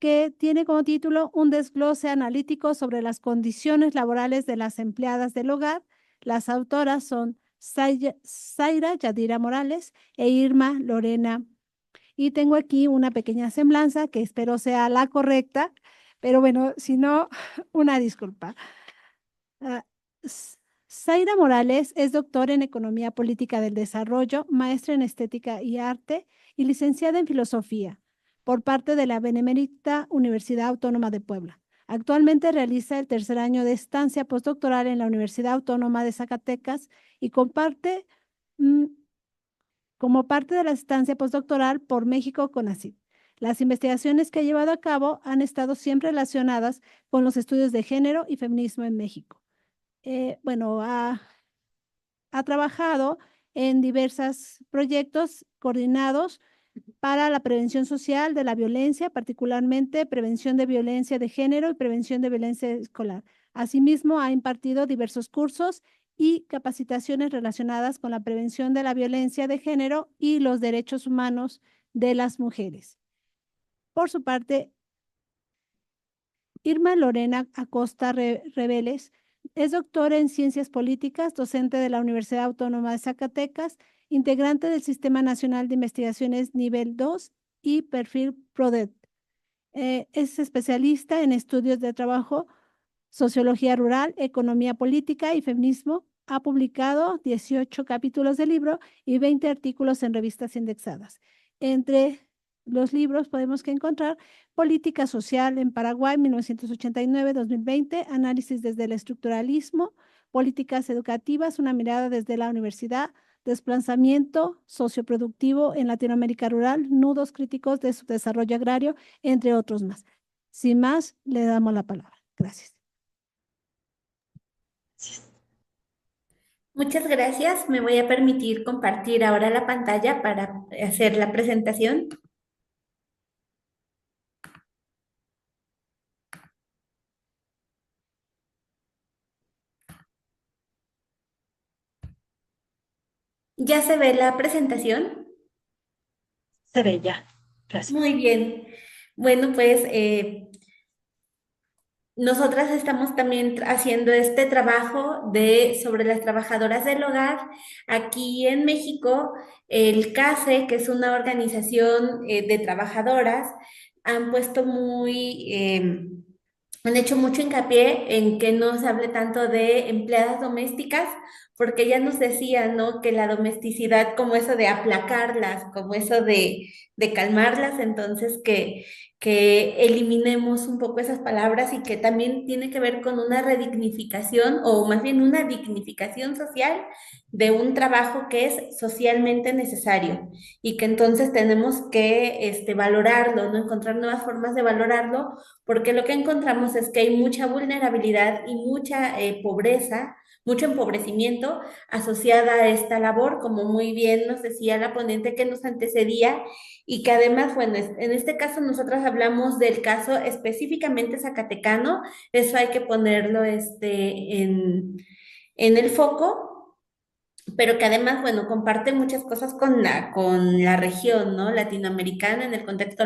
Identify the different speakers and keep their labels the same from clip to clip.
Speaker 1: que tiene como título un desglose analítico sobre las condiciones laborales de las empleadas del hogar. Las autoras son Zaira Yadira Morales e Irma Lorena. Y tengo aquí una pequeña semblanza que espero sea la correcta, pero bueno, si no, una disculpa. Ah, Zaira Morales es doctora en Economía Política del Desarrollo, maestra en Estética y Arte y licenciada en Filosofía por parte de la Benemérita Universidad Autónoma de Puebla. Actualmente realiza el tercer año de estancia postdoctoral en la Universidad Autónoma de Zacatecas y comparte mm, como parte de la estancia postdoctoral por México CONACYT. Las investigaciones que ha llevado a cabo han estado siempre relacionadas con los estudios de género y feminismo en México. Bueno, ha trabajado en diversos proyectos coordinados para la prevención social de la violencia, particularmente prevención de violencia de género y prevención de violencia escolar. Asimismo, ha impartido diversos cursos y capacitaciones relacionadas con la prevención de la violencia de género y los derechos humanos de las mujeres. Por su parte, Irma Lorena Acosta Reveles es doctora en Ciencias Políticas, docente de la Universidad Autónoma de Zacatecas, integrante del Sistema Nacional de Investigaciones Nivel 2 y Perfil PRODET. Es especialista en estudios de trabajo, sociología rural, economía política y feminismo. Ha publicado 18 capítulos de libro y 20 artículos en revistas indexadas. Entre los libros podemos que encontrar Política Social en Paraguay, 1989-2020, Análisis desde el Estructuralismo, Políticas Educativas, una mirada desde la universidad, Desplazamiento socioproductivo en Latinoamérica rural, nudos críticos de su desarrollo agrario, entre otros más. Sin más, le damos la palabra. Gracias.
Speaker 2: Muchas gracias. Me voy a permitir compartir ahora la pantalla para hacer la presentación. ¿Ya se ve la presentación?
Speaker 3: Se ve ya. Gracias.
Speaker 2: Muy bien. Bueno, pues nosotras estamos también haciendo este trabajo sobre las trabajadoras del hogar. Aquí en México, el CASE, que es una organización de trabajadoras, han puesto han hecho mucho hincapié en que no se hable tanto de empleadas domésticas, porque ya nos decían, ¿no? Que la domesticidad, como eso de aplacarlas, como eso de calmarlas, entonces que eliminemos un poco esas palabras y que también tiene que ver con una redignificación o más bien una dignificación social de un trabajo que es socialmente necesario y que entonces tenemos que valorarlo, ¿no? Encontrar nuevas formas de valorarlo, porque lo que encontramos es que hay mucha vulnerabilidad y mucha pobreza, mucho empobrecimiento asociada a esta labor, como muy bien nos decía la ponente que nos antecedía, y que además, bueno, en este caso nosotros hablamos del caso específicamente zacatecano, eso hay que ponerlo en el foco, pero que además, bueno, comparte muchas cosas con con la región, ¿no? Latinoamericana, en el contexto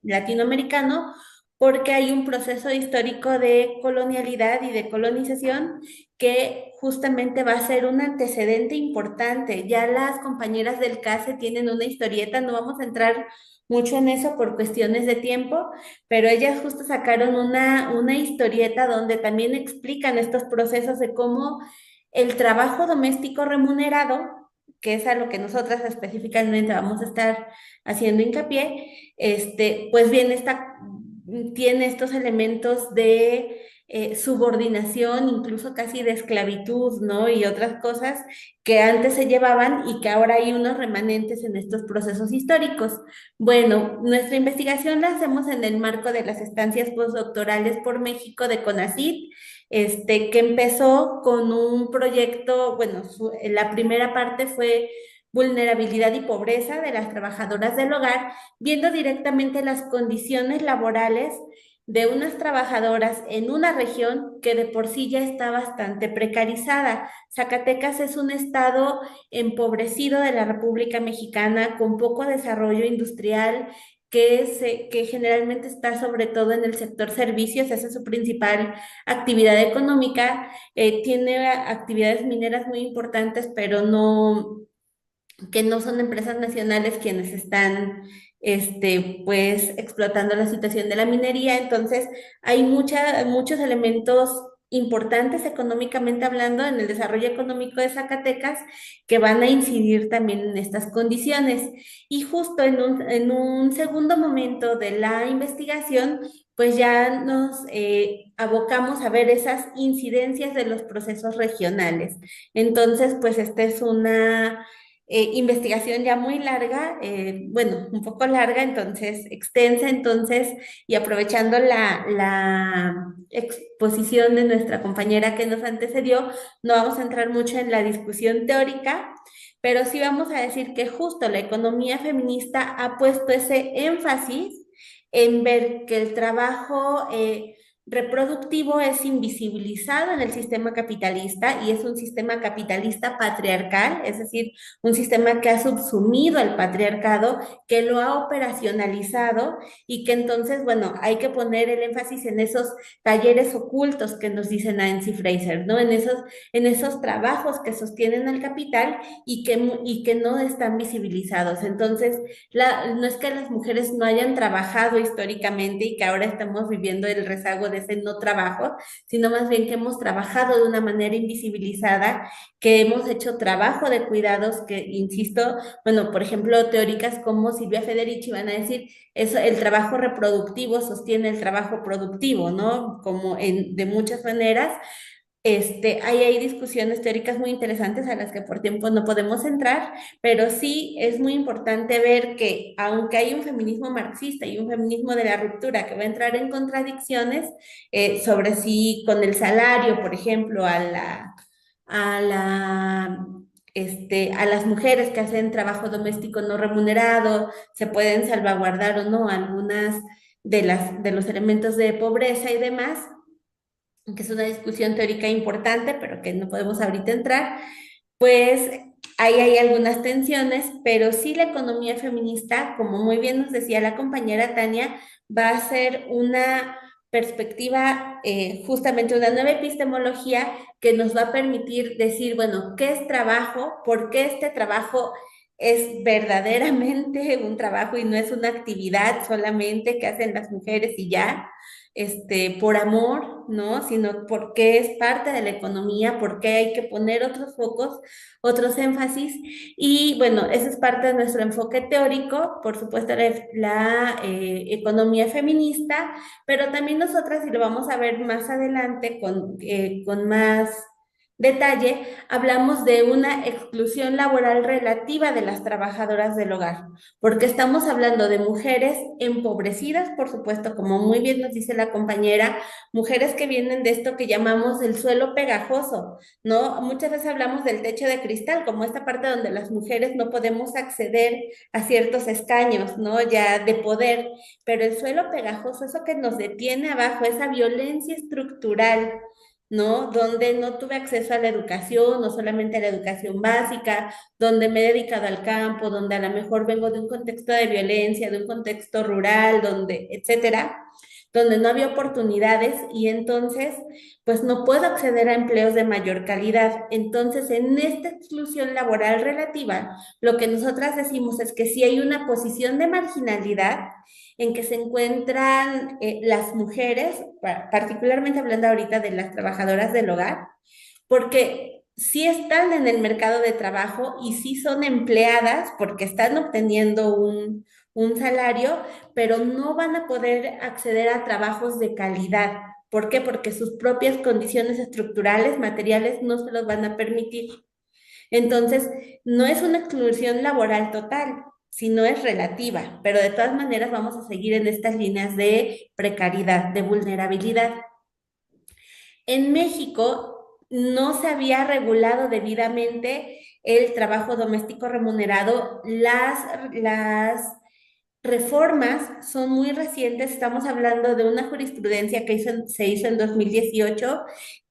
Speaker 2: latinoamericano, porque hay un proceso histórico de colonialidad y de colonización que justamente va a ser un antecedente importante. Ya las compañeras del CASE tienen una historieta, no vamos a entrar mucho en eso por cuestiones de tiempo, pero ellas justo sacaron una historieta donde también explican estos procesos de cómo el trabajo doméstico remunerado, que es a lo que nosotras específicamente vamos a estar haciendo hincapié, pues bien, tiene estos elementos de subordinación, incluso casi de esclavitud, ¿no? Y otras cosas que antes se llevaban y que ahora hay unos remanentes en estos procesos históricos. Bueno, nuestra investigación la hacemos en el marco de las estancias postdoctorales por México de CONACYT, que empezó con un proyecto, bueno, la primera parte fue vulnerabilidad y pobreza de las trabajadoras del hogar, viendo directamente las condiciones laborales de unas trabajadoras en una región que de por sí ya está bastante precarizada. Zacatecas es un estado empobrecido de la República Mexicana, con poco desarrollo industrial, que generalmente está sobre todo en el sector servicios, esa es su principal actividad económica. Tiene actividades mineras muy importantes, pero que no son empresas nacionales quienes están, pues, explotando la situación de la minería. Entonces, hay muchos elementos importantes económicamente hablando en el desarrollo económico de Zacatecas que van a incidir también en estas condiciones. Y justo en un segundo momento de la investigación, pues ya nos abocamos a ver esas incidencias de los procesos regionales. Entonces, pues esta es una investigación ya muy larga, bueno, un poco larga, entonces extensa, entonces, y aprovechando la exposición de nuestra compañera que nos antecedió, no vamos a entrar mucho en la discusión teórica, pero sí vamos a decir que justo la economía feminista ha puesto ese énfasis en ver que el trabajo reproductivo es invisibilizado en el sistema capitalista y es un sistema capitalista patriarcal, es decir, un sistema que ha subsumido al patriarcado, que lo ha operacionalizado y que entonces, bueno, hay que poner el énfasis en esos talleres ocultos que nos dice Nancy Fraser, ¿no? En esos trabajos que sostienen al capital y que no están visibilizados. Entonces, no es que las mujeres no hayan trabajado históricamente y que ahora estamos viviendo el rezago de ese no trabajo, sino más bien que hemos trabajado de una manera invisibilizada, que hemos hecho trabajo de cuidados que, insisto, bueno, por ejemplo, teóricas como Silvia Federici van a decir, eso, el trabajo reproductivo sostiene el trabajo productivo, ¿no? Como de muchas maneras. Hay discusiones teóricas muy interesantes a las que por tiempo no podemos entrar, pero sí es muy importante ver que aunque hay un feminismo marxista y un feminismo de la ruptura que va a entrar en contradicciones sobre si con el salario, por ejemplo, a la, a las mujeres que hacen trabajo doméstico no remunerado, se pueden salvaguardar o no algunas de los elementos de pobreza y demás, que es una discusión teórica importante, pero que no podemos ahorita entrar, pues ahí hay algunas tensiones, pero sí la economía feminista, como muy bien nos decía la compañera Tania, va a ser una perspectiva, justamente una nueva epistemología que nos va a permitir decir, bueno, ¿qué es trabajo? ¿Por qué este trabajo es verdaderamente un trabajo y no es una actividad solamente que hacen las mujeres y ya? Por amor, ¿no? Sino porque es parte de la economía, porque hay que poner otros focos, otros énfasis. Y bueno, eso es parte de nuestro enfoque teórico, por supuesto, la economía feminista, pero también nosotras, y lo vamos a ver más adelante con más detalle, hablamos de una exclusión laboral relativa de las trabajadoras del hogar, porque estamos hablando de mujeres empobrecidas, por supuesto, como muy bien nos dice la compañera, mujeres que vienen de esto que llamamos el suelo pegajoso, ¿no? Muchas veces hablamos del techo de cristal, como esta parte donde las mujeres no podemos acceder a ciertos escaños, ¿no? Ya de poder, pero el suelo pegajoso, eso que nos detiene abajo, esa violencia estructural, ¿no? Donde no tuve acceso a la educación, no solamente a la educación básica, donde me he dedicado al campo, donde a lo mejor vengo de un contexto de violencia, de un contexto rural, donde, etcétera, donde no había oportunidades y entonces, pues no puedo acceder a empleos de mayor calidad. Entonces, en esta exclusión laboral relativa, lo que nosotras decimos es que si hay una posición de marginalidad en que se encuentran las mujeres, particularmente hablando ahorita de las trabajadoras del hogar, porque sí están en el mercado de trabajo y sí son empleadas porque están obteniendo un salario, pero no van a poder acceder a trabajos de calidad. ¿Por qué? Porque sus propias condiciones estructurales, materiales, no se los van a permitir. Entonces, no es una exclusión laboral total, sino es relativa, pero de todas maneras vamos a seguir en estas líneas de precariedad, de vulnerabilidad. En México no se había regulado debidamente el trabajo doméstico remunerado, las reformas son muy recientes, estamos hablando de una jurisprudencia que se hizo en 2018,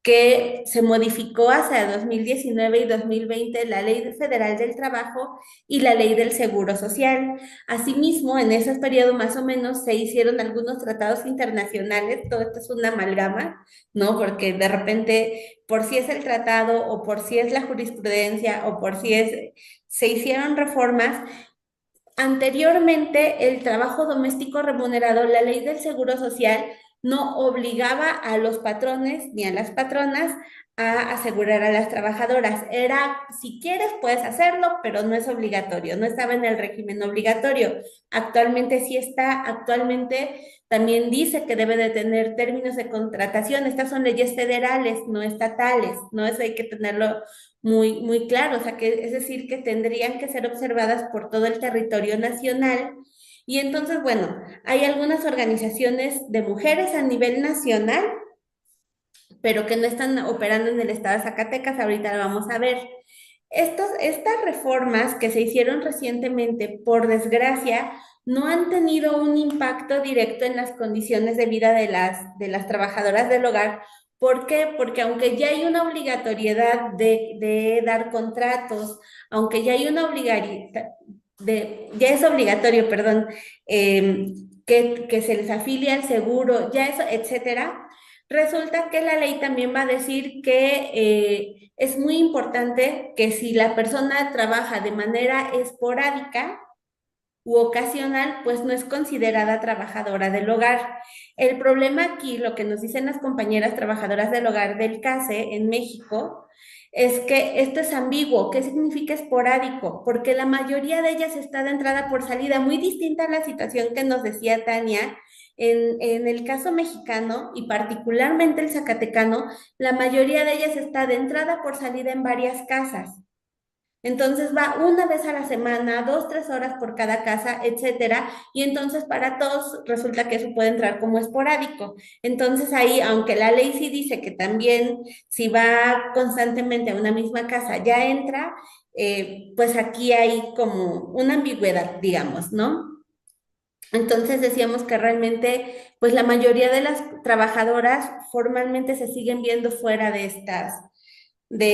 Speaker 2: que se modificó hacia 2019 y 2020 la Ley Federal del Trabajo y la Ley del Seguro Social. Asimismo, en ese periodo más o menos se hicieron algunos tratados internacionales, todo esto es una amalgama, ¿no? Porque de repente, por si es el tratado o por si es la jurisprudencia o por si es, se hicieron reformas. Anteriormente, el trabajo doméstico remunerado, la ley del Seguro Social, no obligaba a los patrones ni a las patronas a asegurar a las trabajadoras. Era, si quieres, puedes hacerlo, pero no es obligatorio, no estaba en el régimen obligatorio. Actualmente sí está, actualmente también dice que debe de tener términos de contratación. Estas son leyes federales, no estatales, ¿no? Eso hay que tenerlo muy claro, o sea, que es decir, que tendrían que ser observadas por todo el territorio nacional. Y entonces, bueno, hay algunas organizaciones de mujeres a nivel nacional, pero que no están operando en el estado de Zacatecas, ahorita lo vamos a ver. Estas reformas que se hicieron recientemente, por desgracia, no han tenido un impacto directo en las condiciones de vida de las trabajadoras del hogar. ¿Por qué? Porque aunque ya hay una obligatoriedad de dar contratos, aunque ya hay una obligatoriedad, ya es obligatorio, perdón, que se les afilie al seguro, ya eso, etcétera, resulta que la ley también va a decir que es muy importante que si la persona trabaja de manera esporádica u ocasional, pues no es considerada trabajadora del hogar. El problema aquí, lo que nos dicen las compañeras trabajadoras del hogar del CASE en México, es que esto es ambiguo. ¿Qué significa esporádico? Porque la mayoría de ellas está de entrada por salida, muy distinta a la situación que nos decía Tania. En el caso mexicano y particularmente el zacatecano, la mayoría de ellas está de entrada por salida en varias casas. Entonces va una vez a la semana, 2, 3 horas por cada casa, etcétera. Y entonces para todos resulta que eso puede entrar como esporádico. Entonces ahí, aunque la ley sí dice que también si va constantemente a una misma casa ya entra, pues aquí hay como una ambigüedad, digamos, ¿no? Entonces decíamos que realmente, pues la mayoría de las trabajadoras formalmente se siguen viendo fuera de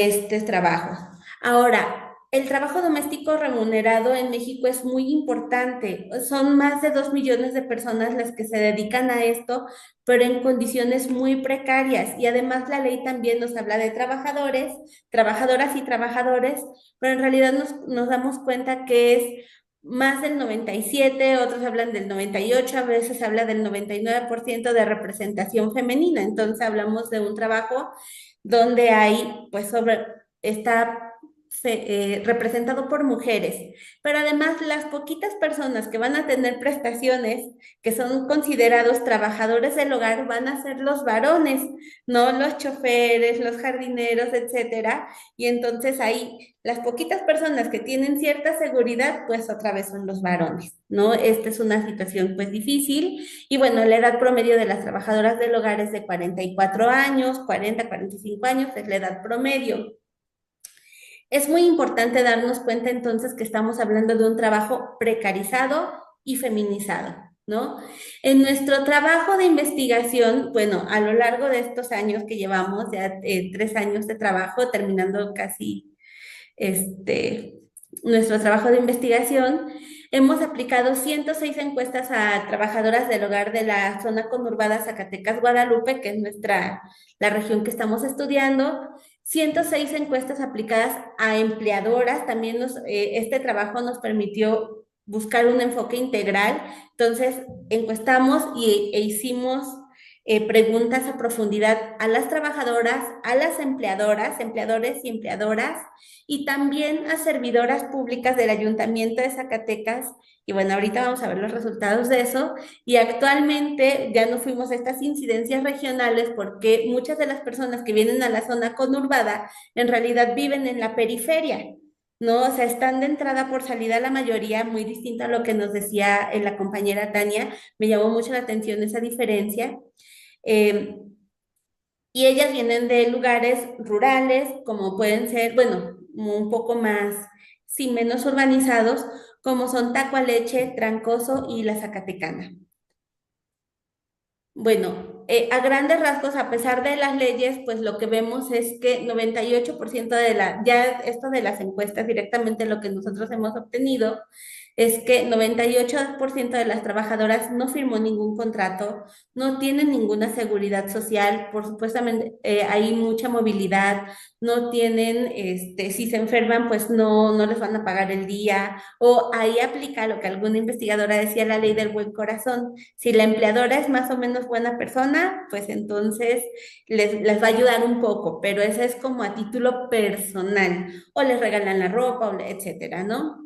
Speaker 2: estos trabajos. Ahora, el trabajo doméstico remunerado en México es muy importante. Son más de 2 millones de personas las que se dedican a esto, pero en condiciones muy precarias. Y además la ley también nos habla de trabajadores, trabajadoras y trabajadores, pero en realidad nos damos cuenta que es más del 97, otros hablan del 98, a veces habla del 99% de representación femenina. Entonces hablamos de un trabajo donde hay, pues, está representado por mujeres, pero además las poquitas personas que van a tener prestaciones, que son considerados trabajadores del hogar, van a ser los varones, no los choferes, los jardineros, etcétera, y entonces ahí las poquitas personas que tienen cierta seguridad, pues otra vez son los varones, ¿no? Esta es una situación pues difícil y bueno, la edad promedio de las trabajadoras del hogar es de 44 años, 45 años es la edad promedio. Es muy importante darnos cuenta entonces que estamos hablando de un trabajo precarizado y feminizado, ¿no? En nuestro trabajo de investigación, bueno, a lo largo de estos años que llevamos, ya 3 años de trabajo, terminando casi este, nuestro trabajo de investigación, hemos aplicado 106 encuestas a trabajadoras del hogar de la zona conurbada Zacatecas-Guadalupe, que es la región que estamos estudiando. 106 encuestas aplicadas a empleadoras. También este trabajo nos permitió buscar un enfoque integral. Entonces, encuestamos e hicimos preguntas a profundidad a las trabajadoras, a las empleadoras, empleadores y empleadoras, y también a servidoras públicas del Ayuntamiento de Zacatecas. Y bueno, ahorita vamos a ver los resultados de eso. Y actualmente ya no fuimos a estas incidencias regionales porque muchas de las personas que vienen a la zona conurbada en realidad viven en la periferia, ¿no? O sea, están de entrada por salida la mayoría, muy distinta a lo que nos decía la compañera Tania. Me llamó mucho la atención esa diferencia. Eh, y ellas vienen de lugares rurales, como pueden ser, bueno, un poco más, sí, menos urbanizados, como son Tacualeche, Trancoso y La Zacatecana. Bueno, a grandes rasgos, a pesar de las leyes, pues lo que vemos es que 98% ya esto de las encuestas, directamente lo que nosotros hemos obtenido, es que 98% de las trabajadoras no firmó ningún contrato, no tienen ninguna seguridad social, por supuestamente hay mucha movilidad, no tienen, si se enferman, pues no les van a pagar el día, o ahí aplica lo que alguna investigadora decía, la ley del buen corazón. Si la empleadora es más o menos buena persona, pues entonces les va a ayudar un poco, pero eso es como a título personal, o les regalan la ropa, etcétera, ¿no?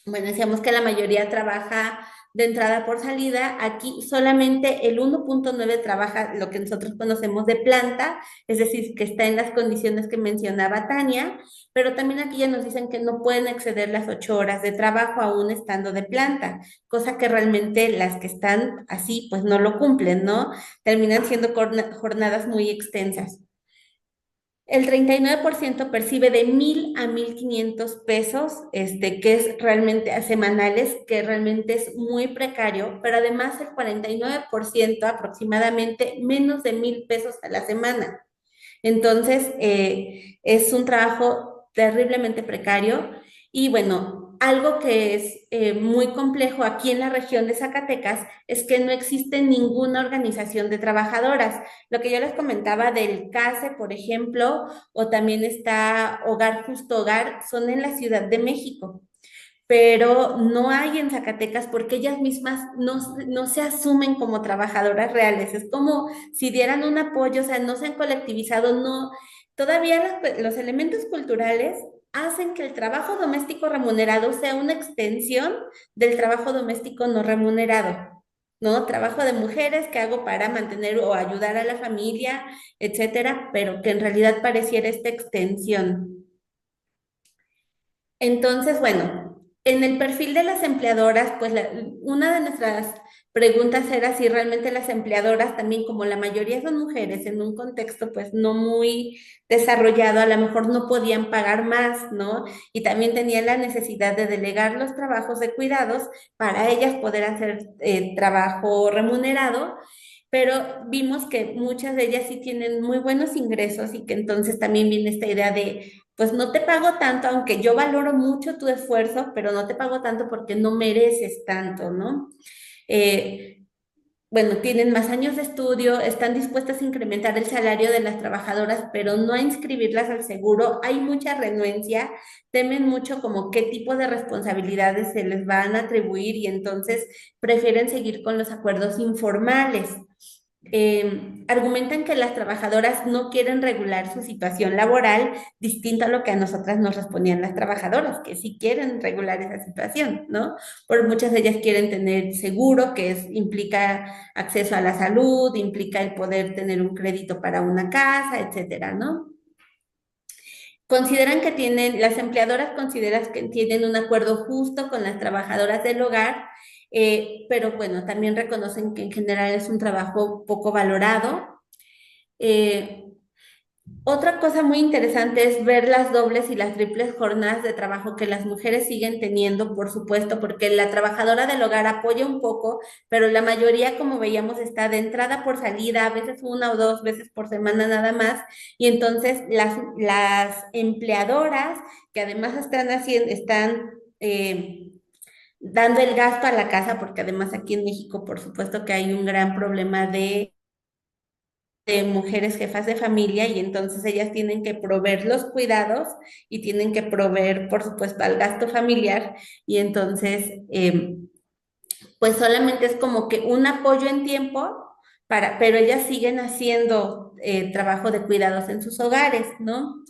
Speaker 2: Bueno, decíamos que la mayoría trabaja de entrada por salida. Aquí solamente el 1.9 trabaja lo que nosotros conocemos de planta, es decir, que está en las condiciones que mencionaba Tania, pero también aquí ya nos dicen que no pueden exceder las 8 horas de trabajo aún estando de planta, cosa que realmente las que están así pues no lo cumplen, ¿no? Terminan siendo jornadas muy extensas. El 39% percibe de 1,000 a 1,500 pesos, que es realmente a semanales, que realmente es muy precario, pero además el 49% aproximadamente menos de 1,000 pesos a la semana. Entonces, es un trabajo terriblemente precario y bueno, algo que es muy complejo aquí en la región de Zacatecas es que no existe ninguna organización de trabajadoras. Lo que yo les comentaba del CASE, por ejemplo, o también está Hogar Justo Hogar, son en la Ciudad de México, pero no hay en Zacatecas porque ellas mismas no se asumen como trabajadoras reales. Es como si dieran un apoyo, o sea, no se han colectivizado, no, todavía los elementos culturales hacen que el trabajo doméstico remunerado sea una extensión del trabajo doméstico no remunerado. ¿No? Trabajo de mujeres que hago para mantener o ayudar a la familia, etcétera, pero que en realidad pareciera esta extensión. Entonces, bueno, en el perfil de las empleadoras, pues una de nuestras preguntas era si realmente las empleadoras también, como la mayoría son mujeres, en un contexto pues no muy desarrollado, a lo mejor no podían pagar más, ¿no? Y también tenían la necesidad de delegar los trabajos de cuidados para ellas poder hacer trabajo remunerado, pero vimos que muchas de ellas sí tienen muy buenos ingresos y que entonces también viene esta idea de pues no te pago tanto, aunque yo valoro mucho tu esfuerzo, pero no te pago tanto porque no mereces tanto, ¿no? Eh, bueno, tienen más años de estudio, están dispuestas a incrementar el salario de las trabajadoras, pero no a inscribirlas al seguro. Hay mucha renuencia, temen mucho como qué tipo de responsabilidades se les van a atribuir y entonces prefieren seguir con los acuerdos informales. Argumentan que las trabajadoras no quieren regular su situación laboral, distinto a lo que a nosotras nos respondían las trabajadoras, que sí quieren regular esa situación, ¿no? Por muchas de ellas quieren tener seguro, implica acceso a la salud, implica el poder tener un crédito para una casa, etcétera, ¿no? Consideran que las empleadoras consideran que tienen un acuerdo justo con las trabajadoras del hogar, pero bueno, también reconocen que en general es un trabajo poco valorado. Eh, Otra cosa muy interesante es ver las dobles y las triples jornadas de trabajo que las mujeres siguen teniendo, por supuesto, porque la trabajadora del hogar apoya un poco, pero la mayoría, como veíamos, está de entrada por salida, a veces 1 o 2 veces por semana nada más, y entonces las empleadoras que además están dando el gasto a la casa, porque además aquí en México, por supuesto que hay un gran problema de mujeres jefas de familia y entonces ellas tienen que proveer los cuidados y tienen que proveer, por supuesto, al gasto familiar y entonces, pues solamente es como que un apoyo en tiempo pero ellas siguen haciendo trabajo de cuidados en sus hogares, ¿no?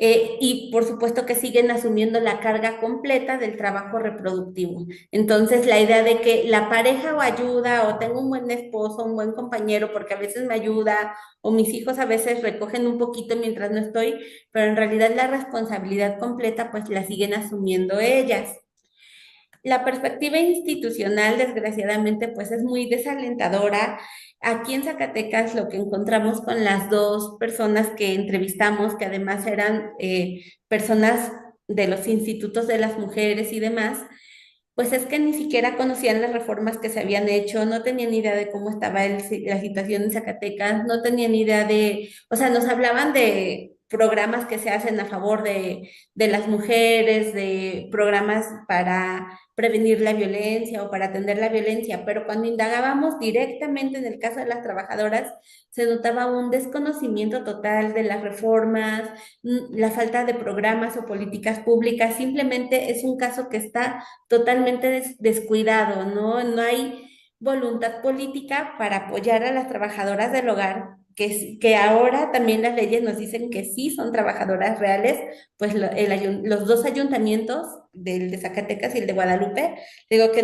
Speaker 2: Y por supuesto que siguen asumiendo la carga completa del trabajo reproductivo. Entonces, la idea de que la pareja o ayuda, o tengo un buen esposo, un buen compañero, porque a veces me ayuda, o mis hijos a veces recogen un poquito mientras no estoy, pero en realidad la responsabilidad completa pues la siguen asumiendo ellas. La perspectiva institucional, desgraciadamente, pues es muy desalentadora. Aquí en Zacatecas lo que encontramos con las dos personas que entrevistamos, que además eran personas de los institutos de las mujeres y demás, pues es que ni siquiera conocían las reformas que se habían hecho, no tenían idea de cómo estaba la situación en Zacatecas, no tenían idea de, o sea, nos hablaban de programas que se hacen a favor de las mujeres, de programas para prevenir la violencia o para atender la violencia, pero cuando indagábamos directamente en el caso de las trabajadoras, se notaba un desconocimiento total de las reformas, la falta de programas o políticas públicas, simplemente es un caso que está totalmente descuidado, ¿no? No hay voluntad política para apoyar a las trabajadoras del hogar, que ahora también las leyes nos dicen que sí son trabajadoras reales, pues los dos ayuntamientos, del de Zacatecas y el de Guadalupe, digo que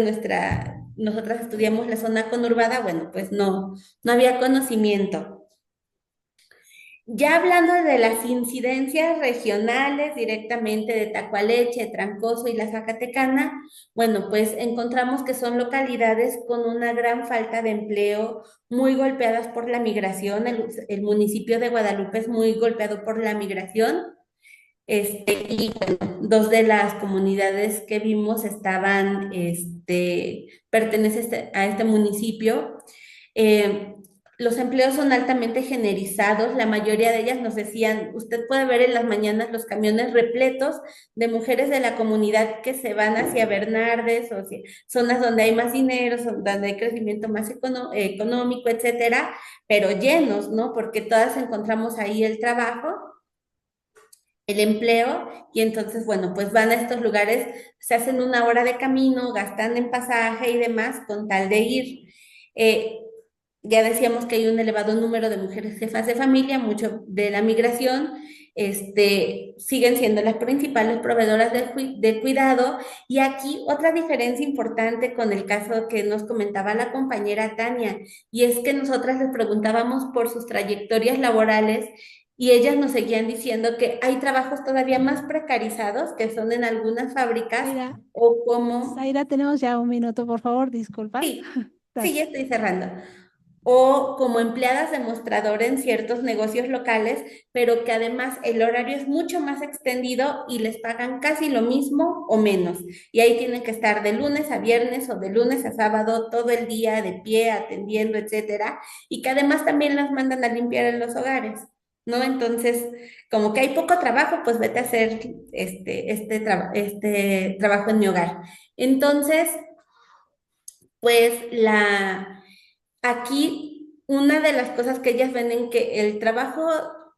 Speaker 2: nosotras estudiamos la zona conurbada, bueno, pues no había conocimiento. Ya hablando de las incidencias regionales directamente de Tacualeche, Trancoso y la Zacatecana, bueno, pues encontramos que son localidades con una gran falta de empleo, muy golpeadas por la migración. El municipio de Guadalupe es muy golpeado por la migración. Y bueno, dos de las comunidades que vimos pertenecen a este municipio. Eh, los empleos son altamente generizados, la mayoría de ellas nos decían, usted puede ver en las mañanas los camiones repletos de mujeres de la comunidad que se van hacia Bernardes o hacia zonas donde hay más dinero, donde hay crecimiento más económico, etcétera, pero llenos, ¿no? Porque todas encontramos ahí el trabajo, el empleo, y entonces, bueno, pues van a estos lugares, se hacen una hora de camino, gastan en pasaje y demás con tal de ir. Eh, ya decíamos que hay un elevado número de mujeres jefas de familia, mucho de la migración, siguen siendo las principales proveedoras de cuidado. Y aquí otra diferencia importante con el caso que nos comentaba la compañera Tania, y es que nosotras les preguntábamos por sus trayectorias laborales y ellas nos seguían diciendo que hay trabajos todavía más precarizados que son en algunas fábricas
Speaker 1: Zaira,
Speaker 2: o como...
Speaker 1: Zaira, tenemos ya un minuto, por favor, disculpa.
Speaker 2: Sí, sí,
Speaker 1: Dale.
Speaker 2: ya estoy cerrando. O como empleadas de mostrador en ciertos negocios locales, pero que además el horario es mucho más extendido y les pagan casi lo mismo o menos. Y ahí tienen que estar de lunes a viernes o de lunes a sábado todo el día de pie, atendiendo, etcétera. Y que además también las mandan a limpiar en los hogares, ¿no? Entonces, como que hay poco trabajo, pues vete a hacer este trabajo en mi hogar. Entonces, pues aquí una de las cosas que ellas ven en que el trabajo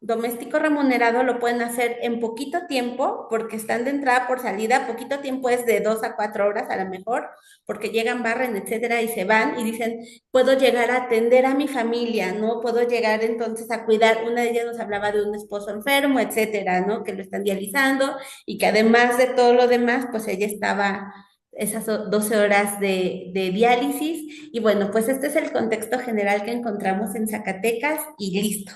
Speaker 2: doméstico remunerado lo pueden hacer en poquito tiempo, porque están de entrada por salida, poquito tiempo es de 2 a 4 horas a lo mejor, porque llegan, barren, etcétera, y se van y dicen, puedo llegar a atender a mi familia, ¿no? Puedo llegar entonces a cuidar, una de ellas nos hablaba de un esposo enfermo, etcétera, ¿no? Que lo están dializando y que además de todo lo demás, pues ella estaba esas 12 horas de diálisis. Y bueno, pues este es el contexto general que encontramos en Zacatecas y listo.